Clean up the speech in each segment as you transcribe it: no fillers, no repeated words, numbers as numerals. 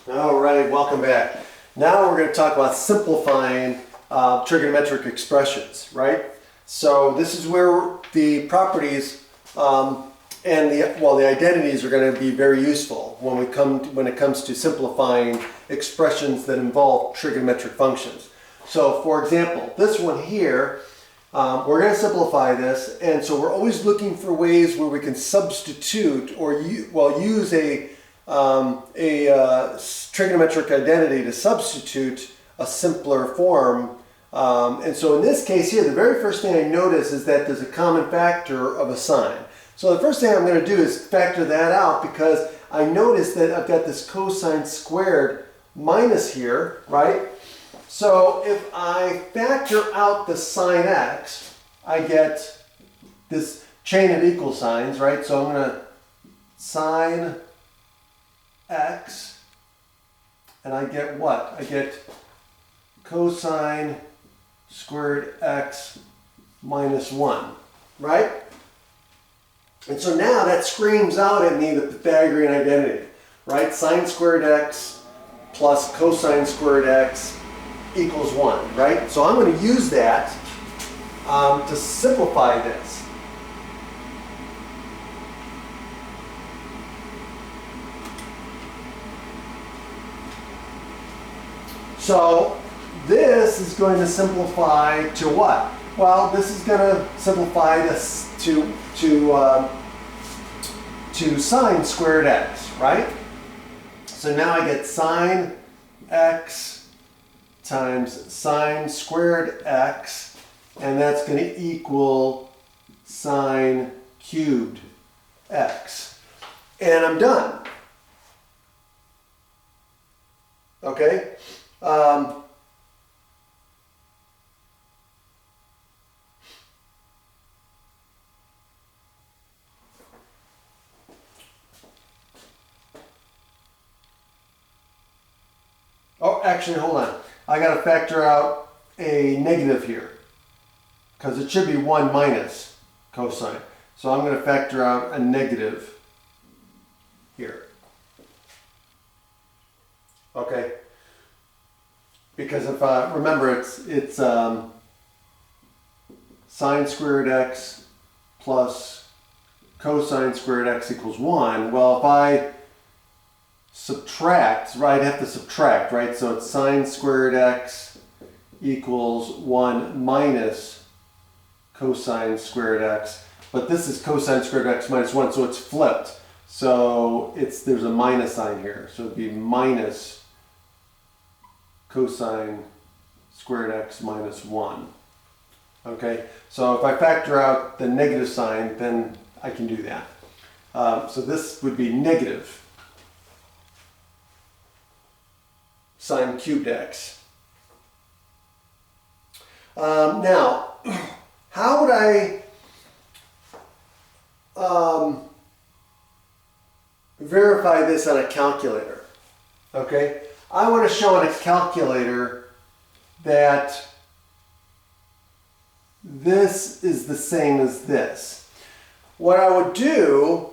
All right, welcome back. Now we're going to talk about simplifying trigonometric expressions, right? So this is where the properties and the identities are going to be very useful when it comes to simplifying expressions that involve trigonometric functions. So for example, this one here, we're going to simplify this, and so we're always looking for ways where we can substitute or use a trigonometric identity to substitute a simpler form. And so in this case here, the very first thing I notice is that there's a common factor of a sine. So the first thing I'm going to do is factor that out, because I notice that I've got this cosine squared minus here, right? So if I factor out the sine x, I get this chain of equal signs, right? So I'm going to sine x, and I get what? I get cosine squared x minus 1, right? And so now that screams out at me the Pythagorean identity, right? Sine squared x plus cosine squared x equals 1, right? So I'm going to use that to simplify this. So this is going to simplify to what? Well, this is going to simplify this to sine squared x, right? So now I get sine x times sine squared x, and that's going to equal sine cubed x. And I'm done. Okay? Oh, actually, hold on. I got to factor out a negative here, because it should be 1 minus cosine. So I'm going to factor out a negative here. Okay? Because if I remember, it's sine squared x plus cosine squared x equals 1. Well, if I subtract, right, I have to subtract, right? So it's sine squared x equals 1 minus cosine squared x. But this is cosine squared x minus 1, so it's flipped. So there's a minus sign here. So it'd be minus cosine squared x minus 1. Okay, so if I factor out the negative sign, then I can do that. So this would be negative sine cubed x. Now, how would I verify this on a calculator? Okay, I want to show on a calculator that this is the same as this. What I would do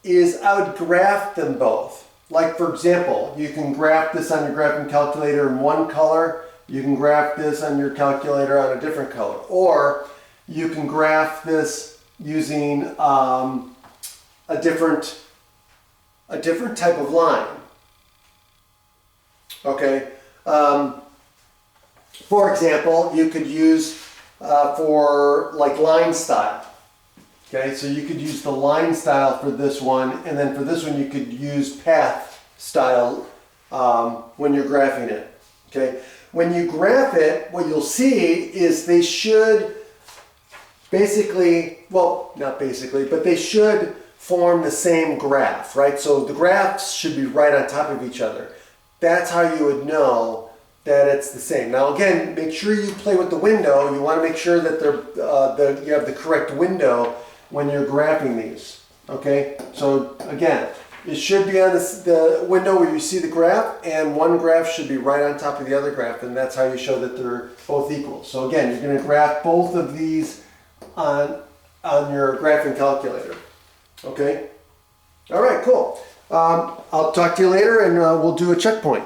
is I would graph them both. Like, for example, you can graph this on your graphing calculator in one color. You can graph this on your calculator on a different color. Or you can graph this using a different type of line. Okay. For example, you could use for like line style. Okay, so you could use the line style for this one, and then for this one you could use path style when you're graphing it. Okay, when you graph it, what you'll see is they should basically, well, not basically, but they should form the same graph, right? So the graphs should be right on top of each other. That's how you would know that it's the same. Now again, make sure you play with the window. You want to make sure that you have the correct window when you're graphing these. Okay, so again, it should be on the window where you see the graph, and one graph should be right on top of the other graph, and that's how you show that they're both equal. So again, you're going to graph both of these on your graphing calculator. Okay, all right, cool. I'll talk to you later, and we'll do a checkpoint.